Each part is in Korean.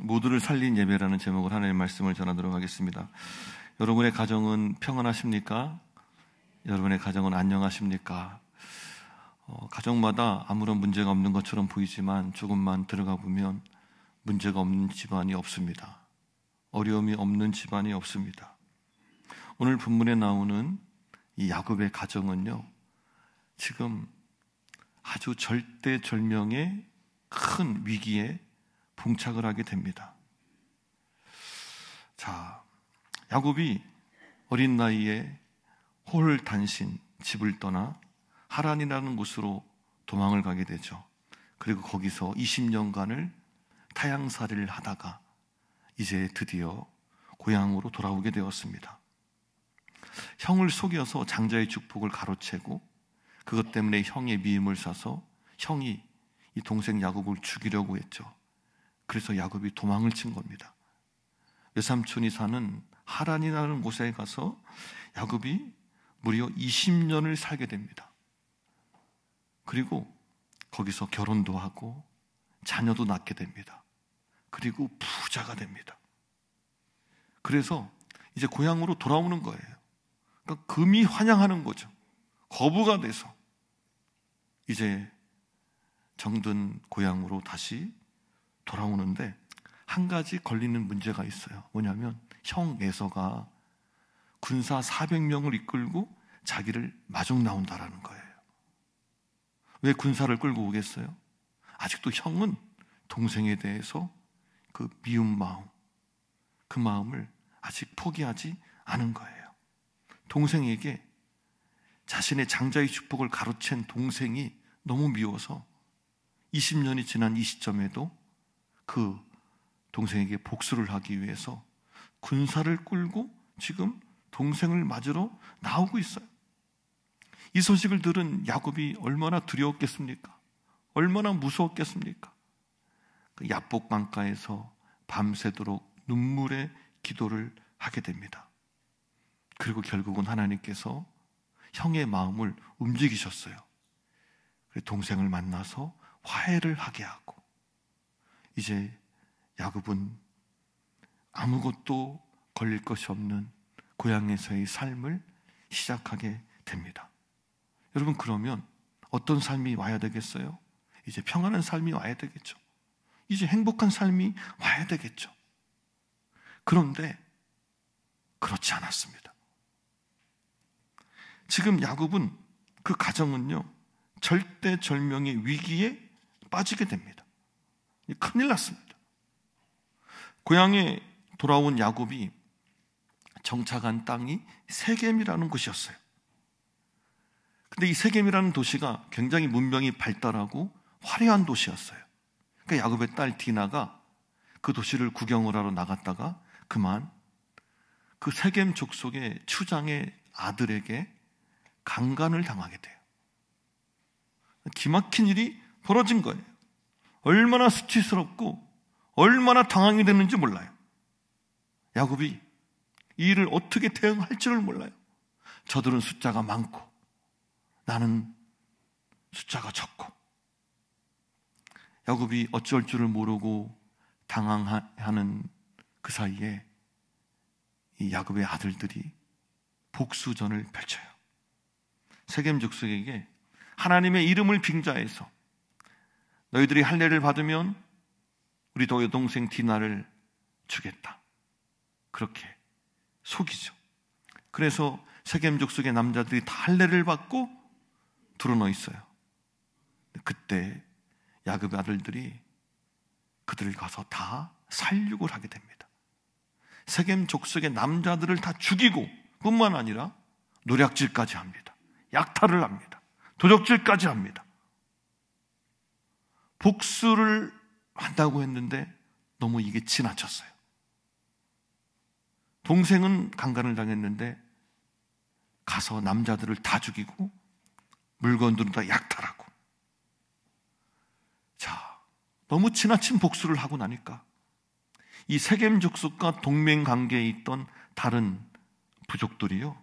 모두를 살린 예배라는 제목으로 하나님의 말씀을 전하도록 하겠습니다. 여러분의 가정은 평안하십니까? 여러분의 가정은 안녕하십니까? 가정마다 아무런 문제가 없는 것처럼 보이지만 조금만 들어가 보면 문제가 없는 집안이 없습니다. 어려움이 없는 집안이 없습니다. 오늘 본문에 나오는 이 야곱의 가정은요, 지금 아주 절대절명의 큰 위기에 봉착을 하게 됩니다. 자, 야곱이 어린 나이에 홀단신 집을 떠나 하란이라는 곳으로 도망을 가게 되죠. 그리고 거기서 20년간을 타향살이를 하다가 이제 드디어 고향으로 돌아오게 되었습니다. 형을 속여서 장자의 축복을 가로채고 그것 때문에 형의 미움을 사서 형이 이 동생 야곱을 죽이려고 했죠. 그래서 야곱이 도망을 친 겁니다. 외삼촌이 사는 하란이라는 곳에 가서 야곱이 무려 20년을 살게 됩니다. 그리고 거기서 결혼도 하고 자녀도 낳게 됩니다. 그리고 부자가 됩니다. 그래서 이제 고향으로 돌아오는 거예요. 그러니까 금이 환영하는 거죠. 거부가 돼서 이제 정든 고향으로 다시 돌아오는데 한 가지 걸리는 문제가 있어요. 뭐냐면 형 에서가 군사 400명을 이끌고 자기를 마중 나온다라는 거예요. 왜 군사를 끌고 오겠어요? 아직도 형은 동생에 대해서 그 미운 마음, 그 마음을 아직 포기하지 않은 거예요. 동생에게 자신의 장자의 축복을 가로챈 동생이 너무 미워서 20년이 지난 이 시점에도 그 동생에게 복수를 하기 위해서 군사를 끌고 지금 동생을 맞으러 나오고 있어요. 이 소식을 들은 야곱이 얼마나 두려웠겠습니까? 얼마나 무서웠겠습니까? 그 야복 강가에서 밤새도록 눈물의 기도를 하게 됩니다. 그리고 결국은 하나님께서 형의 마음을 움직이셨어요. 동생을 만나서 화해를 하게 하고 이제 야곱은 아무것도 걸릴 것이 없는 고향에서의 삶을 시작하게 됩니다. 여러분, 그러면 어떤 삶이 와야 되겠어요? 이제 평안한 삶이 와야 되겠죠. 이제 행복한 삶이 와야 되겠죠. 그런데 그렇지 않았습니다. 지금 야곱은 그 가정은요, 절대절명의 위기에 빠지게 됩니다. 큰일 났습니다. 고향에 돌아온 야곱이 정착한 땅이 세겜이라는 곳이었어요. 근데 이 세겜이라는 도시가 굉장히 문명이 발달하고 화려한 도시였어요. 그러니까 야곱의 딸 디나가 그 도시를 구경을 하러 나갔다가 그만 그 세겜 족속의 추장의 아들에게 강간을 당하게 돼요. 기막힌 일이 벌어진 거예요. 얼마나 수치스럽고 얼마나 당황이 됐는지 몰라요. 야곱이 이 일을 어떻게 대응할지를 몰라요. 저들은 숫자가 많고 나는 숫자가 적고. 야곱이 어쩔 줄을 모르고 당황하는 그 사이에 이 야곱의 아들들이 복수전을 펼쳐요. 세겜 족속에게 하나님의 이름을 빙자해서 너희들이 할례를 받으면 우리 동생 디나를 주겠다. 그렇게 속이죠. 그래서 세겜 족속의 남자들이 다 할례를 받고 드러나 있어요. 그때 야곱의 아들들이 그들을 가서 다 살육을 하게 됩니다. 세겜 족속의 남자들을 다 죽이고 뿐만 아니라 노략질까지 합니다. 약탈을 합니다. 도적질까지 합니다. 복수를 한다고 했는데 너무 이게 지나쳤어요. 동생은 강간을 당했는데 가서 남자들을 다 죽이고 물건들은 다 약탈하고. 자, 너무 지나친 복수를 하고 나니까 이 세겜 족속과 동맹 관계에 있던 다른 부족들이요,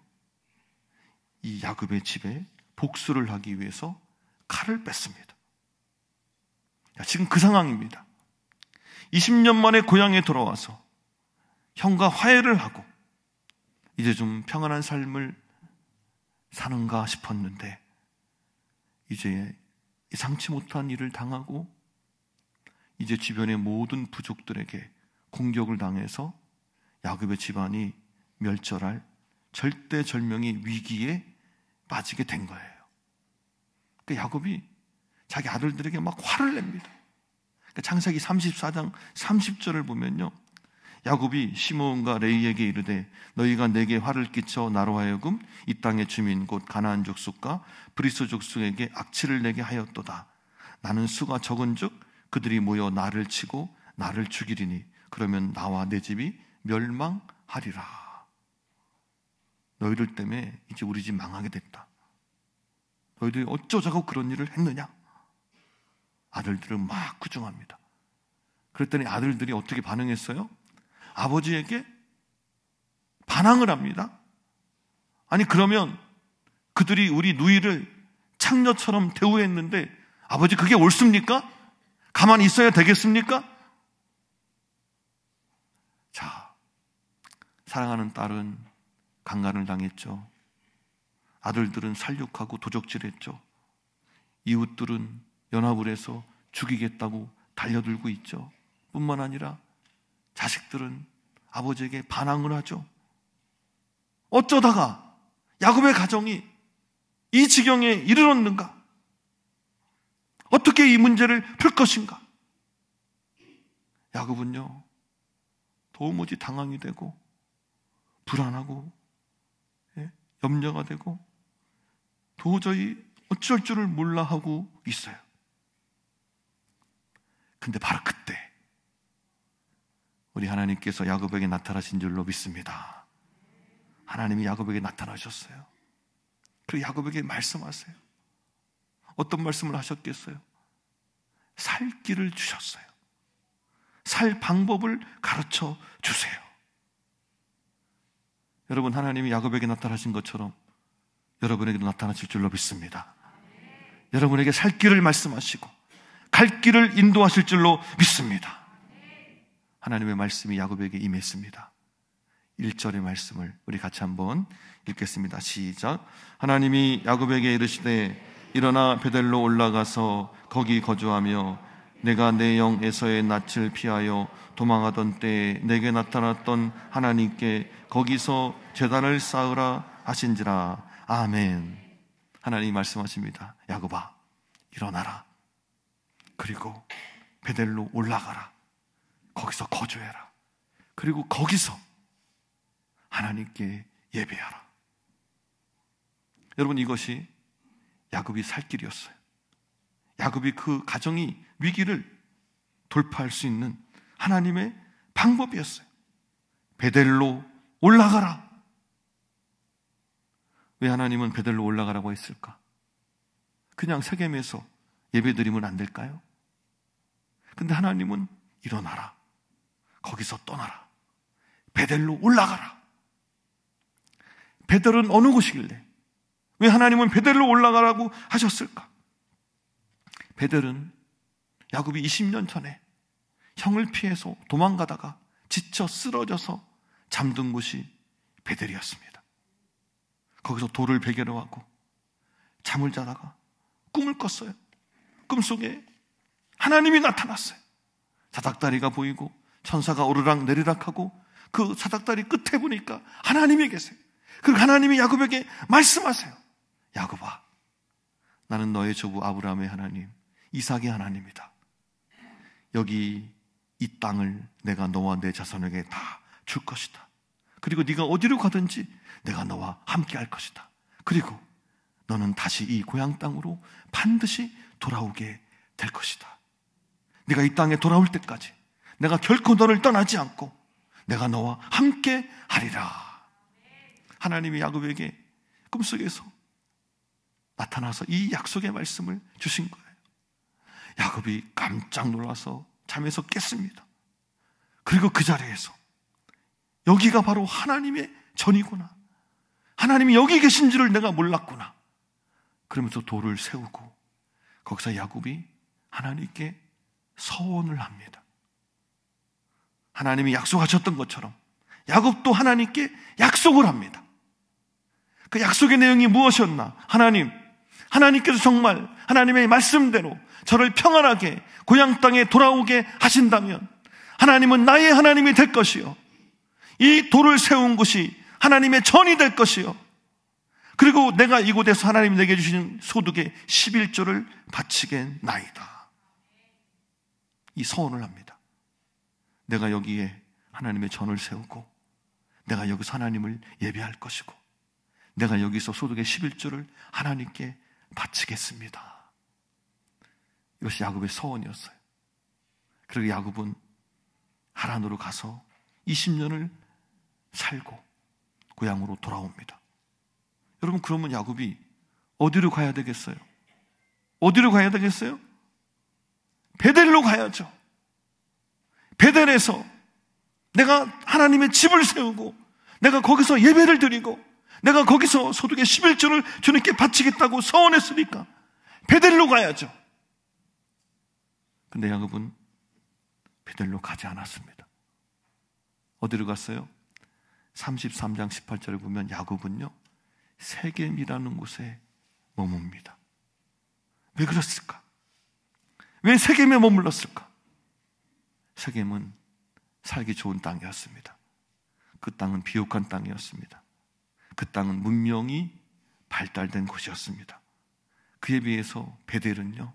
이 야곱의 집에 복수를 하기 위해서 칼을 뺐습니다. 지금 그 상황입니다. 20년 만에 고향에 돌아와서 형과 화해를 하고 이제 좀 평안한 삶을 사는가 싶었는데 이제 예상치 못한 일을 당하고 이제 주변의 모든 부족들에게 공격을 당해서 야곱의 집안이 멸절할 절대절명의 위기에 빠지게 된 거예요. 그러니까 야곱이 자기 아들들에게 막 화를 냅니다. 그러니까 창세기 34장 30절을 보면요, 야곱이 시므온과 레위에게 이르되 너희가 내게 화를 끼쳐 나로 하여금 이 땅의 주민 곧 가나안 족속과 브리스 족속에게 악취를 내게 하였도다. 나는 수가 적은즉 그들이 모여 나를 치고 나를 죽이리니 그러면 나와 내 집이 멸망하리라. 너희들 때문에 이제 우리 집 망하게 됐다. 너희들이 어쩌자고 그런 일을 했느냐? 아들들을 막 구중합니다. 그랬더니 아들들이 어떻게 반응했어요? 아버지에게 반항을 합니다. 아니 그러면 그들이 우리 누이를 창녀처럼 대우했는데 아버지 그게 옳습니까? 가만히 있어야 되겠습니까? 자, 사랑하는 딸은 강간을 당했죠. 아들들은 살육하고 도적질했죠. 이웃들은 연합을 해서 죽이겠다고 달려들고 있죠. 뿐만 아니라 자식들은 아버지에게 반항을 하죠. 어쩌다가 야곱의 가정이 이 지경에 이르렀는가? 어떻게 이 문제를 풀 것인가? 야곱은요, 도무지 당황이 되고 불안하고 염려가 되고 도저히 어쩔 줄을 몰라 하고 있어요. 근데 바로 그때 우리 하나님께서 야곱에게 나타나신 줄로 믿습니다. 하나님이 야곱에게 나타나셨어요. 그리고 야곱에게 말씀하세요. 어떤 말씀을 하셨겠어요? 살 길을 주셨어요. 살 방법을 가르쳐 주세요. 여러분, 하나님이 야곱에게 나타나신 것처럼 여러분에게도 나타나실 줄로 믿습니다. 여러분에게 살 길을 말씀하시고 갈 길을 인도하실 줄로 믿습니다. 하나님의 말씀이 야곱에게 임했습니다. 1절의 말씀을 우리 같이 한번 읽겠습니다. 시작. 하나님이 야곱에게 이르시되 일어나 베델로 올라가서 거기 거주하며 내가 내 영 에서의 낯을 피하여 도망하던 때에 내게 나타났던 하나님께 거기서 제단을 쌓으라 하신지라. 아멘. 하나님이 말씀하십니다. 야곱아, 일어나라. 그리고 베델로 올라가라. 거기서 거주해라. 그리고 거기서 하나님께 예배하라. 여러분, 이것이 야곱이 살 길이었어요. 야곱이 그 가정이 위기를 돌파할 수 있는 하나님의 방법이었어요. 베델로 올라가라. 왜 하나님은 베델로 올라가라고 했을까? 그냥 세겜에서 예배드리면 안 될까요? 근데 하나님은 일어나라. 거기서 떠나라. 베델로 올라가라. 베델은 어느 곳이길래 왜 하나님은 베델로 올라가라고 하셨을까? 베델은 야곱이 20년 전에 형을 피해서 도망가다가 지쳐 쓰러져서 잠든 곳이 베델이었습니다. 거기서 돌을 베개로 하고 잠을 자다가 꿈을 꿨어요. 꿈속에 하나님이 나타났어요. 사닥다리가 보이고 천사가 오르락 내리락 하고 그 사닥다리 끝에 보니까 하나님이 계세요. 그리고 하나님이 야곱에게 말씀하세요. 야곱아, 나는 너의 조부 아브라함의 하나님, 이삭의 하나님이다. 여기 이 땅을 내가 너와 내 자손에게 다 줄 것이다. 그리고 네가 어디로 가든지 내가 너와 함께 할 것이다. 그리고 너는 다시 이 고향 땅으로 반드시 돌아오게 될 것이다. 네가 이 땅에 돌아올 때까지 내가 결코 너를 떠나지 않고 내가 너와 함께 하리라. 하나님이 야곱에게 꿈속에서 나타나서 이 약속의 말씀을 주신 거예요. 야곱이 깜짝 놀라서 잠에서 깼습니다. 그리고 그 자리에서 여기가 바로 하나님의 전이구나. 하나님이 여기 계신 줄을 내가 몰랐구나. 그러면서 돌을 세우고 거기서 야곱이 하나님께 서원을 합니다. 하나님이 약속하셨던 것처럼 야곱도 하나님께 약속을 합니다. 그 약속의 내용이 무엇이었나? 하나님께서 정말 하나님의 말씀대로 저를 평안하게 고향 땅에 돌아오게 하신다면 하나님은 나의 하나님이 될 것이요, 이 돌을 세운 곳이 하나님의 전이 될 것이요, 그리고 내가 이곳에서 하나님이 내게 주신 소득의 11조를 바치겠나이다. 이 서원을 합니다. 내가 여기에 하나님의 전을 세우고 내가 여기서 하나님을 예배할 것이고 내가 여기서 소득의 11조를 하나님께 바치겠습니다. 이것이 야곱의 서원이었어요. 그리고 야곱은 하란으로 가서 20년을 살고 고향으로 돌아옵니다. 여러분, 그러면 야곱이 어디로 가야 되겠어요? 어디로 가야 되겠어요? 베델로 가야죠. 베델에서 내가 하나님의 집을 세우고 내가 거기서 예배를 드리고 내가 거기서 소득의 11조를 주님께 바치겠다고 서원했으니까 베델로 가야죠. 근데 야곱은 베델로 가지 않았습니다. 어디로 갔어요? 33장 18절을 보면 야곱은요, 세겜이라는 곳에 머뭅니다. 왜 그랬을까? 왜 세겜에 머물렀을까? 세겜은 살기 좋은 땅이었습니다. 그 땅은 비옥한 땅이었습니다. 그 땅은 문명이 발달된 곳이었습니다. 그에 비해서 베델은요,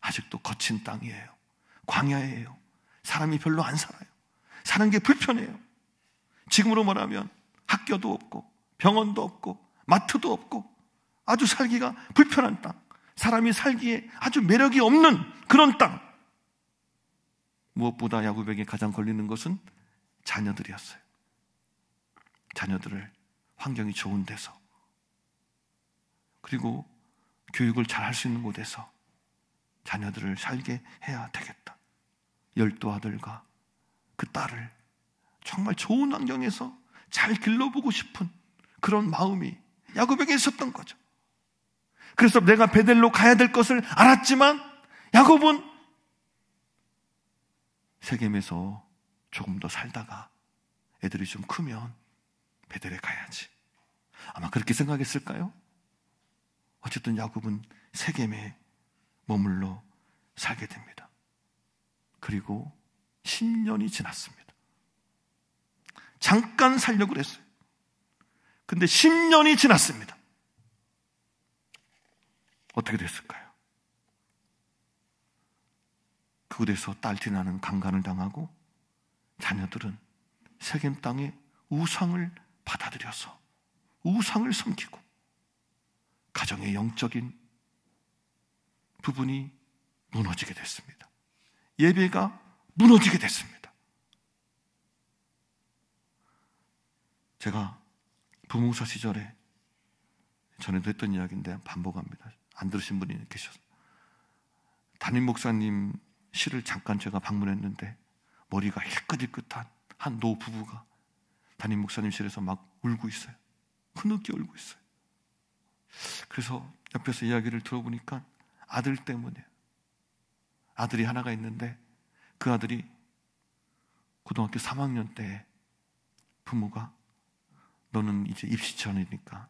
아직도 거친 땅이에요. 광야예요. 사람이 별로 안 살아요. 사는 게 불편해요. 지금으로 말하면 학교도 없고 병원도 없고 마트도 없고 아주 살기가 불편한 땅, 사람이 살기에 아주 매력이 없는 그런 땅. 무엇보다 야곱에게 가장 걸리는 것은 자녀들이었어요. 자녀들을 환경이 좋은 데서, 그리고 교육을 잘 할 수 있는 곳에서 자녀들을 살게 해야 되겠다. 12아들과 그 딸을 정말 좋은 환경에서 잘 길러보고 싶은 그런 마음이 야곱에게 있었던 거죠. 그래서 내가 베델로 가야 될 것을 알았지만 야곱은 세겜에서 조금 더 살다가 애들이 좀 크면 베델에 가야지, 아마 그렇게 생각했을까요? 어쨌든 야곱은 세겜에 머물러 살게 됩니다. 그리고 10년이 지났습니다. 잠깐 살려고 그랬어요. 근데 10년이 지났습니다. 어떻게 됐을까요? 그곳에서 딸티나는 강간을 당하고 자녀들은 세겜 땅의 우상을 받아들여서 우상을 섬기고 가정의 영적인 부분이 무너지게 됐습니다. 예배가 무너지게 됐습니다. 제가 부목사 시절에 전에도 했던 이야기인데 반복합니다. 안 들으신 분이 계셔서, 담임 목사님 실을 잠깐 제가 방문했는데 머리가 희끗희끗한 한 노 부부가 담임 목사님 실에서 막 울고 있어요. 흐느끼 울고 있어요. 그래서 옆에서 이야기를 들어보니까 아들 때문에, 아들이 하나가 있는데 그 아들이 고등학교 3학년 때 부모가 너는 이제 입시 전이니까,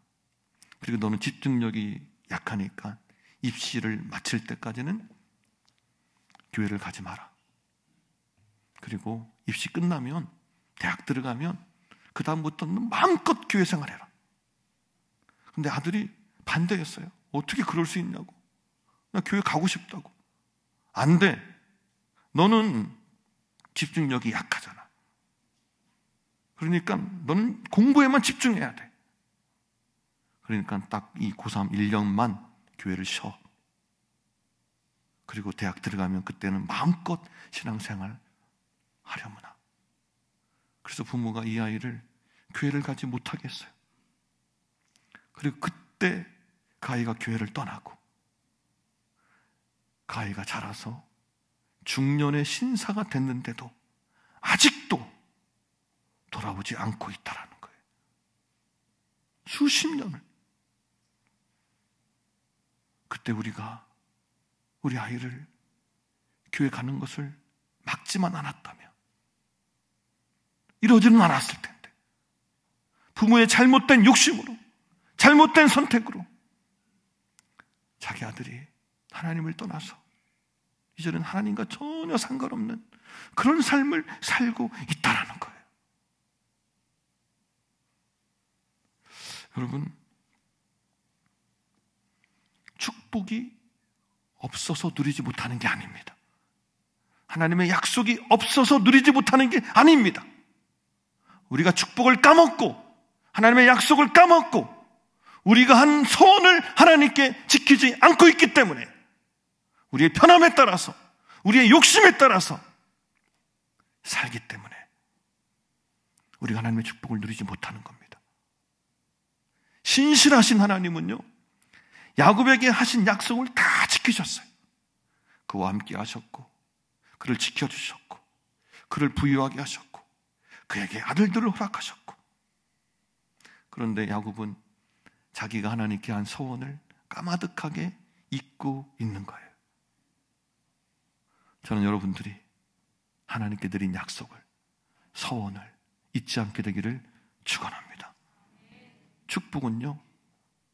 그리고 너는 집중력이 약하니까 입시를 마칠 때까지는 교회를 가지 마라. 그리고 입시 끝나면 대학 들어가면 그 다음부터는 마음껏 교회 생활해라. 근데 아들이 반대했어요. 어떻게 그럴 수 있냐고. 나 교회 가고 싶다고. 안 돼. 너는 집중력이 약하잖아. 그러니까 너는 공부에만 집중해야 돼. 그러니까 딱 이 고3 1년만 교회를 쉬어. 그리고 대학 들어가면 그때는 마음껏 신앙생활 하려무나. 그래서 부모가 이 아이를 교회를 가지 못하게 했어요. 그리고 그때 그 아이가 교회를 떠나고 그 아이가 자라서 중년의 신사가 됐는데도 아직도 돌아오지 않고 있다라는 거예요. 수십 년을. 그때 우리가 우리 아이를 교회 가는 것을 막지만 않았다면 이러지는 않았을 텐데, 부모의 잘못된 욕심으로, 잘못된 선택으로 자기 아들이 하나님을 떠나서 이제는 하나님과 전혀 상관없는 그런 삶을 살고 있다라는 거예요. 여러분, 축복이 없어서 누리지 못하는 게 아닙니다. 하나님의 약속이 없어서 누리지 못하는 게 아닙니다. 우리가 축복을 까먹고, 하나님의 약속을 까먹고, 우리가 한 소원을 하나님께 지키지 않고 있기 때문에, 우리의 편함에 따라서, 우리의 욕심에 따라서 살기 때문에 우리가 하나님의 축복을 누리지 못하는 겁니다. 신실하신 하나님은요, 야곱에게 하신 약속을 다 지키셨어요. 그와 함께 하셨고, 그를 지켜주셨고, 그를 부유하게 하셨고, 그에게 아들들을 허락하셨고. 그런데 야곱은 자기가 하나님께 한 소원을 까마득하게 잊고 있는 거예요. 저는 여러분들이 하나님께 드린 약속을, 소원을 잊지 않게 되기를 축원합니다. 축복은요,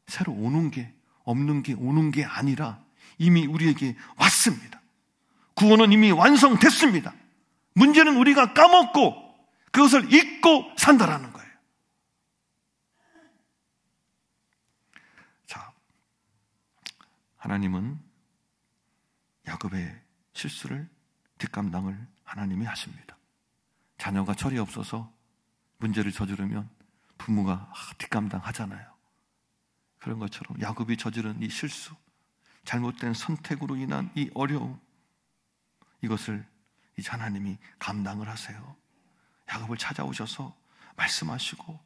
새로 오는 게, 없는 게, 오는 게 아니라 이미 우리에게 왔습니다. 구원은 이미 완성됐습니다. 문제는 우리가 까먹고 그것을 잊고 산다라는 거예요. 자, 하나님은 야곱의 실수를 뒷감당을 하나님이 하십니다. 자녀가 철이 없어서 문제를 저지르면 부모가 뒷감당 하잖아요. 그런 것처럼 야곱이 저지른 이 실수, 잘못된 선택으로 인한 이 어려움, 이것을 이제 하나님이 감당을 하세요. 야곱을 찾아오셔서 말씀하시고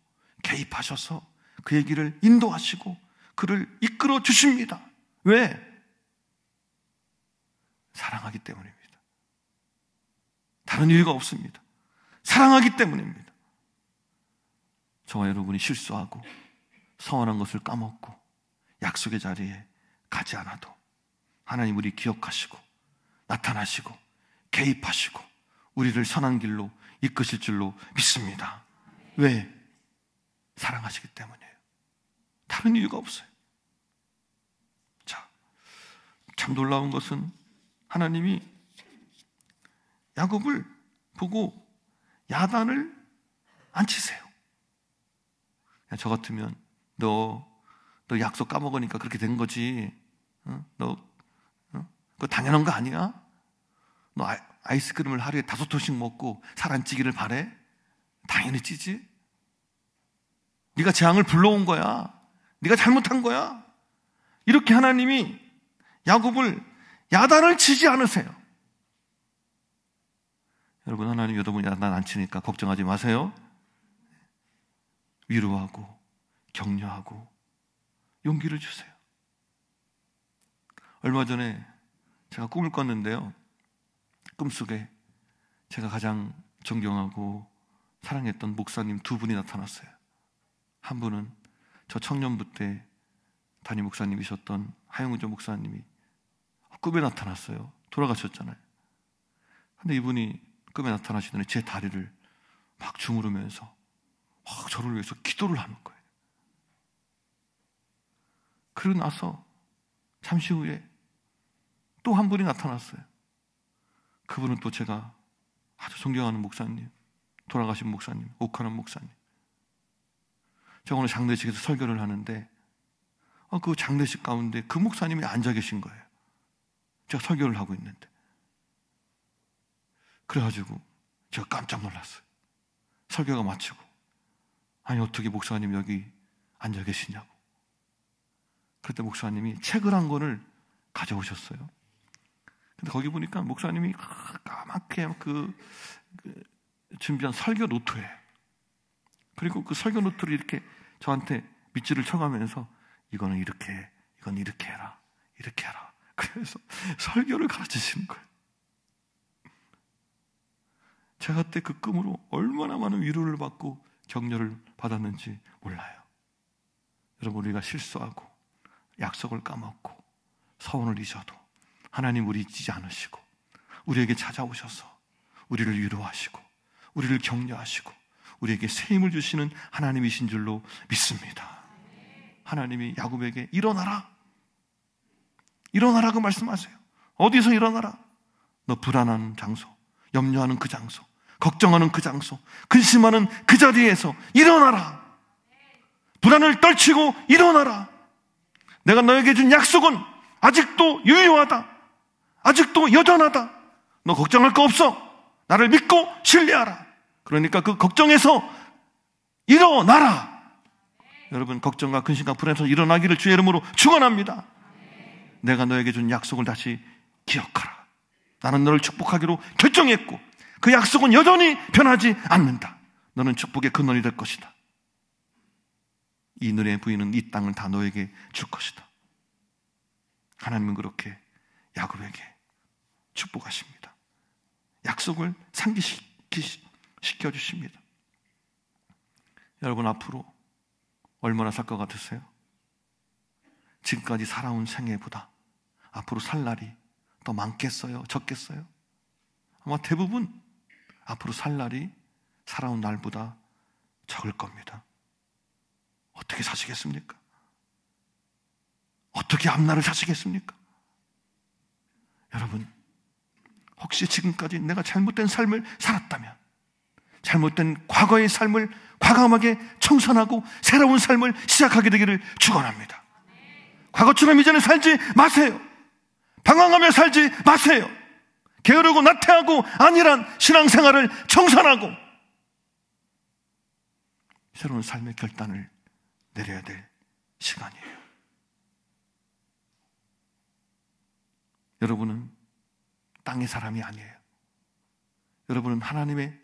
개입하셔서 그의 길을 인도하시고 그를 이끌어 주십니다. 왜? 사랑하기 때문입니다. 다른 이유가 없습니다. 사랑하기 때문입니다. 저와 여러분이 실수하고 서운한 것을 까먹고 약속의 자리에 가지 않아도 하나님 우리 기억하시고 나타나시고 개입하시고 우리를 선한 길로 이끄실 줄로 믿습니다. 왜? 사랑하시기 때문이에요. 다른 이유가 없어요. 자, 참 놀라운 것은 하나님이 야곱을 보고 야단을 안 치세요. 저 같으면 너 약속 까먹으니까 그렇게 된 거지. 그거 당연한 거 아니야? 너 아이스크림을 하루에 5통씩 먹고 살 안 찌기를 바래? 당연히 찌지. 네가 재앙을 불러온 거야. 네가 잘못한 거야. 이렇게 하나님이 야곱을 야단을 치지 않으세요. 여러분, 하나님 여러분 야단 안 치니까 걱정하지 마세요. 위로하고 격려하고 용기를 주세요. 얼마 전에 제가 꿈을 꿨는데요, 꿈속에 제가 가장 존경하고 사랑했던 목사님 2분이 나타났어요. 한 분은 저 청년부 때 담임 목사님이셨던 하영우조 목사님이 꿈에 나타났어요. 돌아가셨잖아요. 근데 이분이 꿈에 나타나시더니 제 다리를 막 주무르면서 막 저를 위해서 기도를 하는 거예요. 그러고 나서 잠시 후에 또 한 분이 나타났어요. 그분은 또 제가 아주 존경하는 목사님, 돌아가신 목사님, 옥하는 목사님. 제가 오늘 장례식에서 설교를 하는데 그 장례식 가운데 그 목사님이 앉아 계신 거예요. 제가 설교를 하고 있는데. 그래가지고 제가 깜짝 놀랐어요. 설교가 마치고, 아니 어떻게 목사님 여기 앉아 계시냐고. 그때 목사님이 책을 한 권을 가져오셨어요. 근데 거기 보니까 목사님이 까맣게 준비한 설교 노트예요. 그리고 그 설교 노트를 이렇게 저한테 밑줄을 쳐가면서 이거는 이렇게, 이건 이렇게 해라, 이렇게 해라. 그래서 설교를 가르치시는 거예요. 제가 그때 그 꿈으로 얼마나 많은 위로를 받고 격려를 받았는지 몰라요. 여러분, 우리가 실수하고 약속을 까먹고 서원을 잊어도 하나님 우리 잊지 않으시고 우리에게 찾아오셔서 우리를 위로하시고 우리를 격려하시고 우리에게 새 힘을 주시는 하나님이신 줄로 믿습니다. 하나님이 야곱에게 일어나라, 일어나라고 말씀하세요. 어디서 일어나라? 너 불안한 장소, 염려하는 그 장소, 걱정하는 그 장소, 근심하는 그 자리에서 일어나라. 불안을 떨치고 일어나라. 내가 너에게 준 약속은 아직도 유효하다. 아직도 여전하다. 너 걱정할 거 없어. 나를 믿고 신뢰하라. 그러니까 그 걱정에서 일어나라. 여러분, 걱정과 근심과 불안에서 일어나기를 주의 이름으로 축원합니다. 내가 너에게 준 약속을 다시 기억하라. 나는 너를 축복하기로 결정했고 그 약속은 여전히 변하지 않는다. 너는 축복의 근원이 될 것이다. 이 너의 부인은 이 땅을 다 너에게 줄 것이다. 하나님은 그렇게 야곱에게 축복하십니다. 약속을 상기시켜 주십니다. 여러분, 앞으로 얼마나 살 것 같으세요? 지금까지 살아온 생애보다 앞으로 살 날이 더 많겠어요? 적겠어요? 아마 대부분 앞으로 살 날이 살아온 날보다 적을 겁니다. 어떻게 사시겠습니까? 어떻게 앞날을 사시겠습니까? 여러분, 혹시 지금까지 내가 잘못된 삶을 살았다면, 잘못된 과거의 삶을 과감하게 청산하고 새로운 삶을 시작하게 되기를 축원합니다. 과거처럼 이제는 살지 마세요. 방황하며 살지 마세요. 게으르고 나태하고 안일한 신앙생활을 청산하고 새로운 삶의 결단을 내려야 될 시간이에요. 여러분은 땅의 사람이 아니에요. 여러분은 하나님의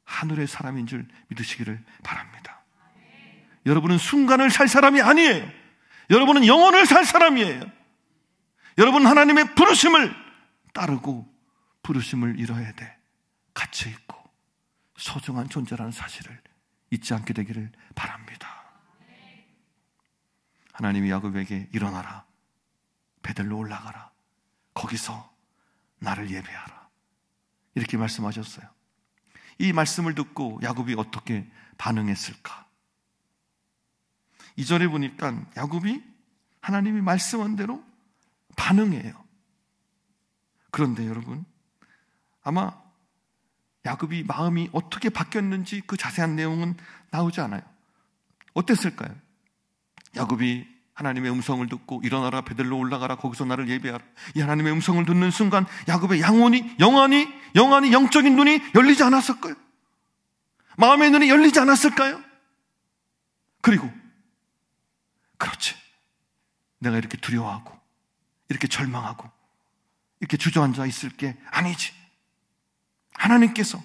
하늘의 사람인 줄 믿으시기를 바랍니다. 여러분은 순간을 살 사람이 아니에요. 여러분은 영혼을 살 사람이에요. 여러분은 하나님의 부르심을 따르고 부르심을 이뤄야 돼. 가치 있고 소중한 존재라는 사실을 잊지 않게 되기를 바랍니다. 하나님이 야곱에게 일어나라, 베들로 올라가라, 거기서 나를 예배하라, 이렇게 말씀하셨어요. 이 말씀을 듣고 야곱이 어떻게 반응했을까? 2절에 보니까 야곱이 하나님이 말씀한 대로 반응해요. 그런데 여러분, 아마 야곱이 마음이 어떻게 바뀌었는지 그 자세한 내용은 나오지 않아요. 어땠을까요? 야곱이 하나님의 음성을 듣고 일어나라, 베들로 올라가라, 거기서 나를 예배하라, 이 하나님의 음성을 듣는 순간 야곱의 영혼이 영적인 눈이 열리지 않았을까요? 마음의 눈이 열리지 않았을까요? 그리고 그렇지, 내가 이렇게 두려워하고 이렇게 절망하고 이렇게 주저앉아 있을 게 아니지. 하나님께서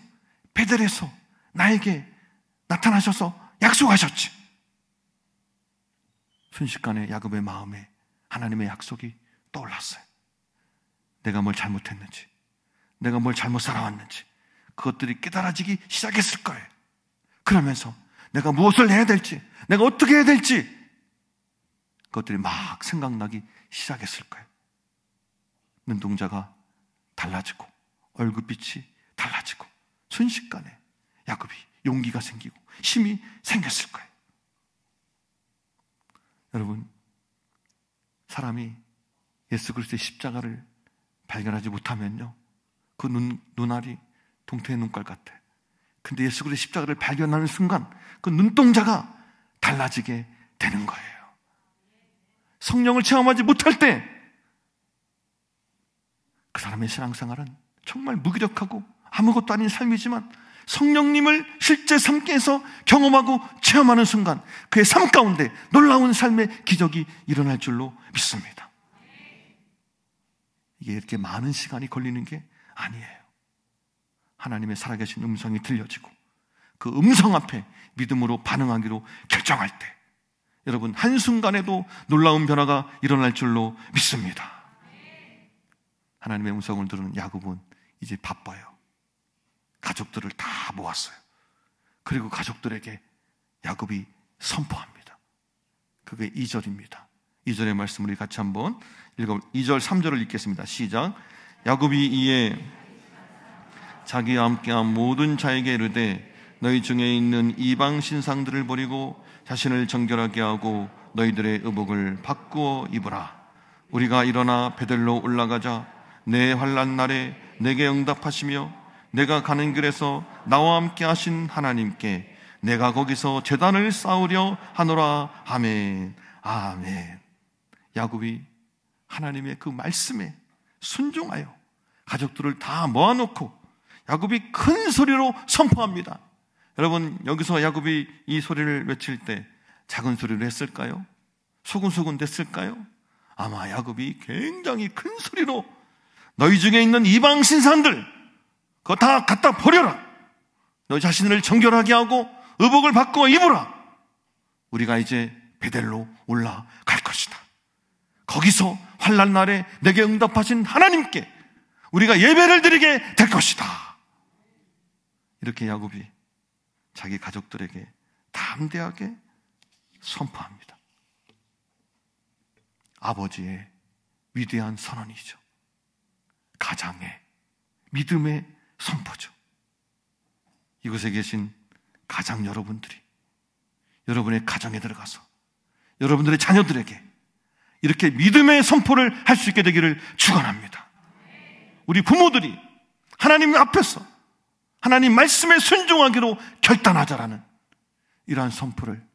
베델에서 나에게 나타나셔서 약속하셨지. 순식간에 야곱의 마음에 하나님의 약속이 떠올랐어요. 내가 뭘 잘못했는지, 내가 뭘 잘못 살아왔는지 그것들이 깨달아지기 시작했을 거예요. 그러면서 내가 무엇을 해야 될지, 내가 어떻게 해야 될지 그것들이 막 생각나기 시작했을 거예요. 눈동자가 달라지고 얼굴빛이 달라지고 순식간에 야곱이 용기가 생기고 힘이 생겼을 거예요. 여러분, 사람이 예수 그리스도의 십자가를 발견하지 못하면요, 그 눈알이 동태의 눈깔 같아. 근데 예수 그리스도의 십자가를 발견하는 순간 그 눈동자가 달라지게 되는 거예요. 성령을 체험하지 못할 때 그 사람의 신앙생활은 정말 무기력하고 아무것도 아닌 삶이지만 성령님을 실제 삶에서 경험하고 체험하는 순간 그의 삶 가운데 놀라운 삶의 기적이 일어날 줄로 믿습니다. 이게 이렇게 많은 시간이 걸리는 게 아니에요. 하나님의 살아계신 음성이 들려지고 그 음성 앞에 믿음으로 반응하기로 결정할 때 여러분, 한순간에도 놀라운 변화가 일어날 줄로 믿습니다. 하나님의 음성을 들은 야곱은 이제 바빠요. 가족들을 다 모았어요. 그리고 가족들에게 야곱이 선포합니다. 그게 2절입니다. 2절의 말씀을 우리 같이 한번 읽어 2절 3절을 읽겠습니다. 시작. 야곱이 이에 자기와 함께한 모든 자에게 이르되 너희 중에 있는 이방 신상들을 버리고 자신을 정결하게 하고 너희들의 의복을 바꾸어 입으라. 우리가 일어나 베델로 올라가자. 내 환난 날에 내게 응답하시며 내가 가는 길에서 나와 함께 하신 하나님께 내가 거기서 제단을 쌓으려 하노라. 아멘. 아멘. 야곱이 하나님의 그 말씀에 순종하여 가족들을 다 모아놓고 야곱이 큰 소리로 선포합니다. 여러분, 여기서 야곱이 이 소리를 외칠 때 작은 소리로 했을까요? 소근소근 됐을까요? 아마 야곱이 굉장히 큰 소리로 너희 중에 있는 이방 신상들 그거 다 갖다 버려라. 너희 자신을 정결하게 하고 의복을 바꾸어 입으라. 우리가 이제 베델로 올라갈 것이다. 거기서 환난 날에 내게 응답하신 하나님께 우리가 예배를 드리게 될 것이다. 이렇게 야곱이 자기 가족들에게 담대하게 선포합니다. 아버지의 위대한 선언이죠. 가장의 믿음의 선포죠. 이곳에 계신 가장 여러분들이 여러분의 가정에 들어가서 여러분들의 자녀들에게 이렇게 믿음의 선포를 할 수 있게 되기를 축원합니다. 우리 부모들이 하나님 앞에서 하나님 말씀에 순종하기로 결단하자라는 이러한 선포를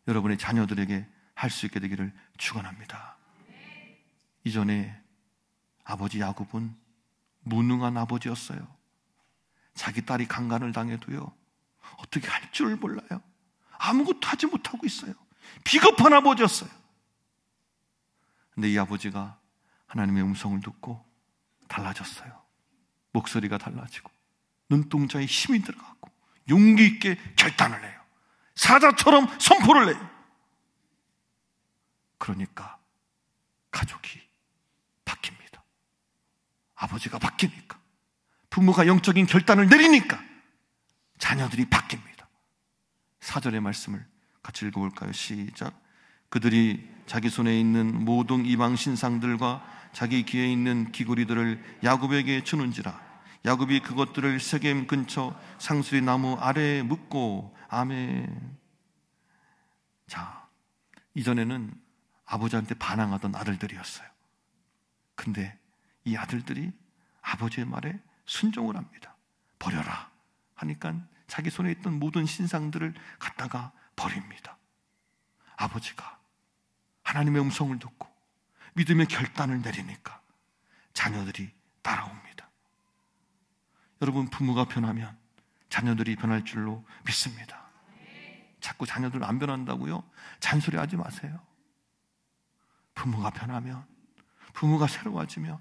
여러분의 자녀들에게 할 수 있게 되기를 축원합니다. 이전에 아버지 야곱은 무능한 아버지였어요. 자기 딸이 강간을 당해도요 어떻게 할 줄 몰라요. 아무것도 하지 못하고 있어요. 비겁한 아버지였어요. 근데 이 아버지가 하나님의 음성을 듣고 달라졌어요. 목소리가 달라지고 눈동자에 힘이 들어가고 용기 있게 결단을 해요. 사자처럼 선포를 해요. 그러니까 가족이 바뀝니다. 아버지가 바뀌니까, 부모가 영적인 결단을 내리니까 자녀들이 바뀝니다. 4절의 말씀을 같이 읽어볼까요? 시작. 그들이 자기 손에 있는 모든 이방 신상들과 자기 귀에 있는 귀고리들을 야곱에게 주는지라. 야곱이 그것들을 세겜 근처 상수리 나무 아래에 묻고. 아멘. 자, 이전에는 아버지한테 반항하던 아들들이었어요. 근데 이 아들들이 아버지의 말에 순종을 합니다. 버려라 하니까 자기 손에 있던 모든 신상들을 갖다가 버립니다. 아버지가 하나님의 음성을 듣고 믿음의 결단을 내리니까 자녀들이 따라옵니다. 여러분, 부모가 변하면 자녀들이 변할 줄로 믿습니다. 자꾸 자녀들 안 변한다고요? 잔소리하지 마세요. 부모가 변하면, 부모가 새로워지면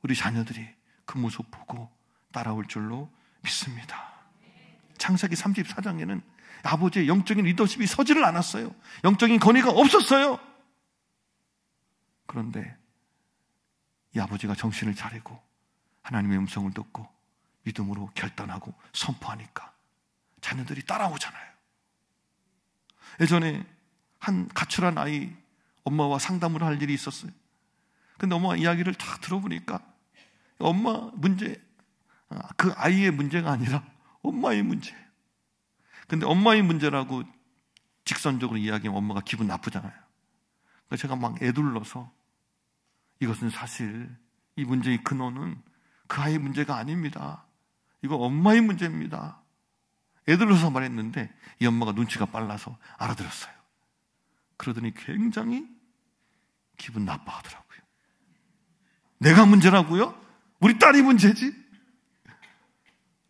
우리 자녀들이 그 모습 보고 따라올 줄로 믿습니다. 창세기 34장에는 아버지의 영적인 리더십이 서지를 않았어요. 영적인 권위가 없었어요. 그런데 이 아버지가 정신을 차리고 하나님의 음성을 듣고 믿음으로 결단하고 선포하니까 자녀들이 따라오잖아요. 예전에 한 가출한 아이 엄마와 상담을 할 일이 있었어요. 근데 엄마가 이야기를 다 들어보니까 엄마 문제, 그 아이의 문제가 아니라 엄마의 문제예요. 근데 엄마의 문제라고 직선적으로 이야기하면 엄마가 기분 나쁘잖아요. 그래서 제가 막 애둘러서 이것은 사실 이 문제의 근원은 그 아이의 문제가 아닙니다. 이거 엄마의 문제입니다. 애들로서 말했는데 이 엄마가 눈치가 빨라서 알아들었어요. 그러더니 굉장히 기분 나빠하더라고요. 내가 문제라고요? 우리 딸이 문제지?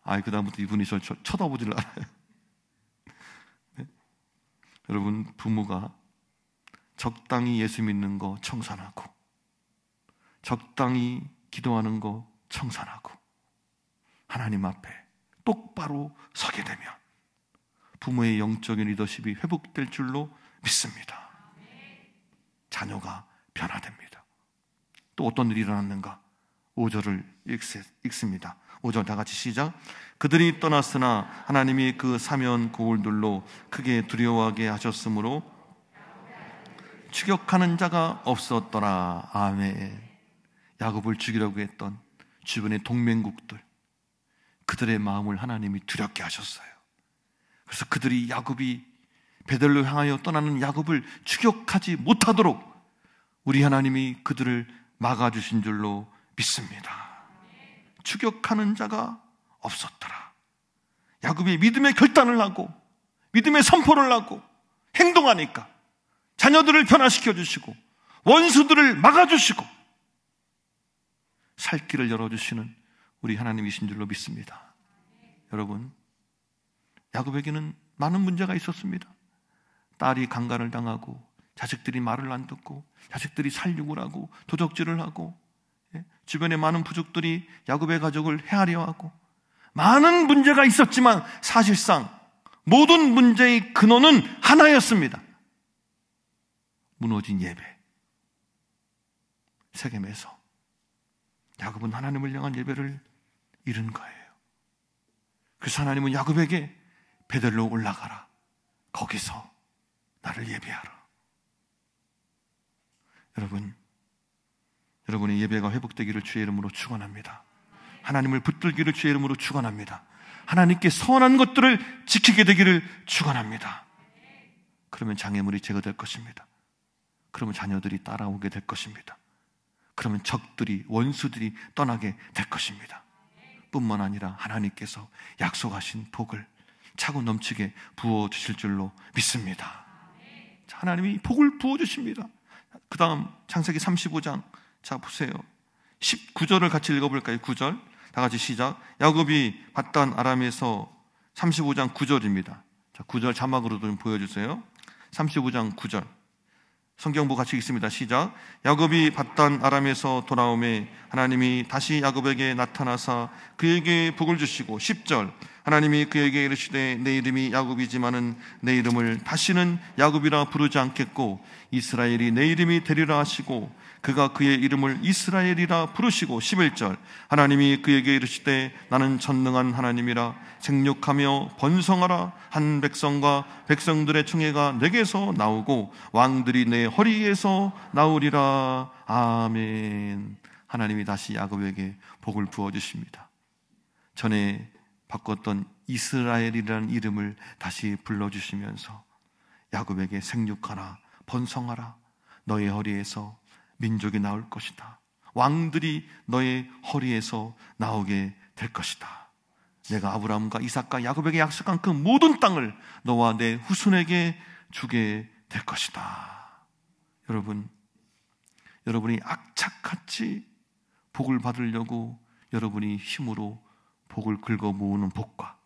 그다음부터 이분이 저를 쳐다보질 않아요. 네? 여러분, 부모가 적당히 예수 믿는 거 청산하고 적당히 기도하는 거 청산하고 하나님 앞에 똑바로 서게 되면 부모의 영적인 리더십이 회복될 줄로 믿습니다. 자녀가 변화됩니다. 또 어떤 일이 일어났는가? 5절을 읽습니다. 5절 다 같이 시작. 그들이 떠났으나 하나님이 그 사면 고울들로 크게 두려워하게 하셨으므로 추격하는 자가 없었더라. 아멘. 야곱을 죽이려고 했던 주변의 동맹국들, 그들의 마음을 하나님이 두렵게 하셨어요. 그래서 그들이 야곱이 베델로 향하여 떠나는 야곱을 추격하지 못하도록 우리 하나님이 그들을 막아주신 줄로 믿습니다. 추격하는 자가 없었더라. 야곱이 믿음의 결단을 하고 믿음의 선포를 하고 행동하니까 자녀들을 변화시켜 주시고 원수들을 막아주시고 살 길을 열어주시는 우리 하나님이신 줄로 믿습니다. 여러분, 야곱에게는 많은 문제가 있었습니다. 딸이 강간을 당하고 자식들이 말을 안 듣고 자식들이 살육을 하고 도적질을 하고 주변에 많은 부족들이 야곱의 가족을 헤아려 하고 많은 문제가 있었지만 사실상 모든 문제의 근원은 하나였습니다. 무너진 예배. 세겜에서 야곱은 하나님을 향한 예배를 잃은 거예요. 그래서 하나님은 야곱에게 베델로 올라가라. 거기서 나를 예배하라. 여러분의 예배가 회복되기를 주의 이름으로 축원합니다. 하나님을 붙들기를 주의 이름으로 축원합니다. 하나님께 선한 것들을 지키게 되기를 축원합니다. 그러면 장애물이 제거될 것입니다. 그러면 자녀들이 따라오게 될 것입니다. 그러면 적들이, 원수들이 떠나게 될 것입니다. 뿐만 아니라 하나님께서 약속하신 복을 차고 넘치게 부어주실 줄로 믿습니다. 하나님이 복을 부어주십니다. 그 다음 창세기 35장 자 보세요. 19절을 같이 읽어볼까요? 9절 다 같이 시작. 야곱이 밧단 아람에서 35장 9절입니다. 자, 9절 자막으로 좀 보여주세요. 35장 9절 성경부 같이 읽습니다. 시작. 야곱이 밧단 아람에서 돌아오매 하나님이 다시 야곱에게 나타나사 그에게 복을 주시고 10절 하나님이 그에게 이르시되 내 이름이 야곱이지만은 내 이름을 다시는 야곱이라 부르지 않겠고 이스라엘이 내 이름이 되리라 하시고 그가 그의 이름을 이스라엘이라 부르시고 11절 하나님이 그에게 이르시되 나는 전능한 하나님이라 생육하며 번성하라 한 백성과 백성들의 총회가 내게서 나오고 왕들이 내 허리에서 나오리라. 아멘. 하나님이 다시 야곱에게 복을 부어주십니다. 전에 바꿨던 이스라엘이라는 이름을 다시 불러주시면서 야곱에게 생육하라 번성하라 너의 허리에서 민족이 나올 것이다. 왕들이 너의 허리에서 나오게 될 것이다. 내가 아브라함과 이삭과 야곱에게 약속한 그 모든 땅을 너와 내 후손에게 주게 될 것이다. 여러분이 악착같이 복을 받으려고 여러분이 힘으로 복을 긁어 모으는 복과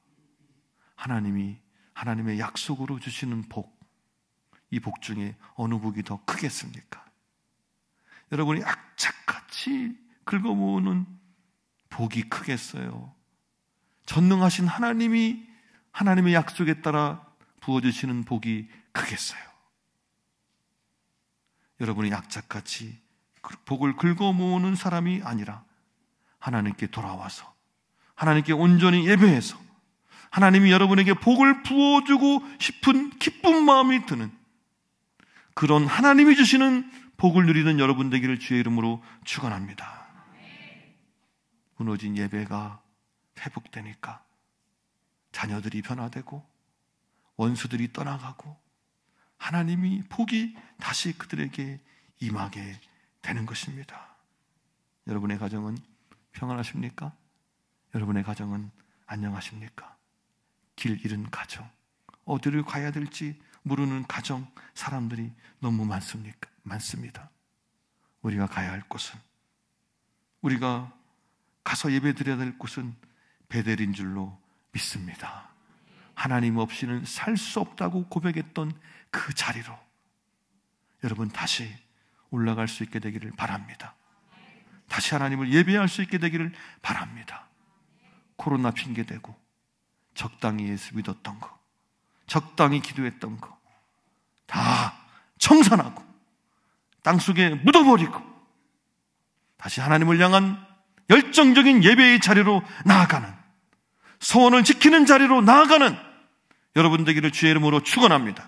하나님의 약속으로 주시는 복, 이 복 중에 어느 복이 더 크겠습니까? 여러분이 악착같이 긁어 모으는 복이 크겠어요? 전능하신 하나님의 약속에 따라 부어주시는 복이 크겠어요? 여러분이 악착같이 복을 긁어 모으는 사람이 아니라 하나님께 돌아와서 하나님께 온전히 예배해서 하나님이 여러분에게 복을 부어주고 싶은 기쁜 마음이 드는 그런 하나님이 주시는 복을 누리는 여러분 되기를 주의 이름으로 축원합니다. 무너진 예배가 회복되니까 자녀들이 변화되고 원수들이 떠나가고 하나님이 복이 다시 그들에게 임하게 되는 것입니다. 여러분의 가정은 평안하십니까? 여러분의 가정은 안녕하십니까? 길 잃은 가정, 어디를 가야 될지 모르는 가정, 사람들이 너무 많습니다. 우리가 가야 할 곳은, 우리가 가서 예배 드려야 될 곳은 베델인 줄로 믿습니다. 하나님 없이는 살 수 없다고 고백했던 그 자리로 여러분 다시 올라갈 수 있게 되기를 바랍니다. 다시 하나님을 예배할 수 있게 되기를 바랍니다. 코로나 핑계대고 적당히 예수 믿었던 거, 적당히 기도했던 거 다 청산하고 땅속에 묻어버리고 다시 하나님을 향한 열정적인 예배의 자리로 나아가는, 소원을 지키는 자리로 나아가는 여러분 되기를 주의 이름으로 축원합니다.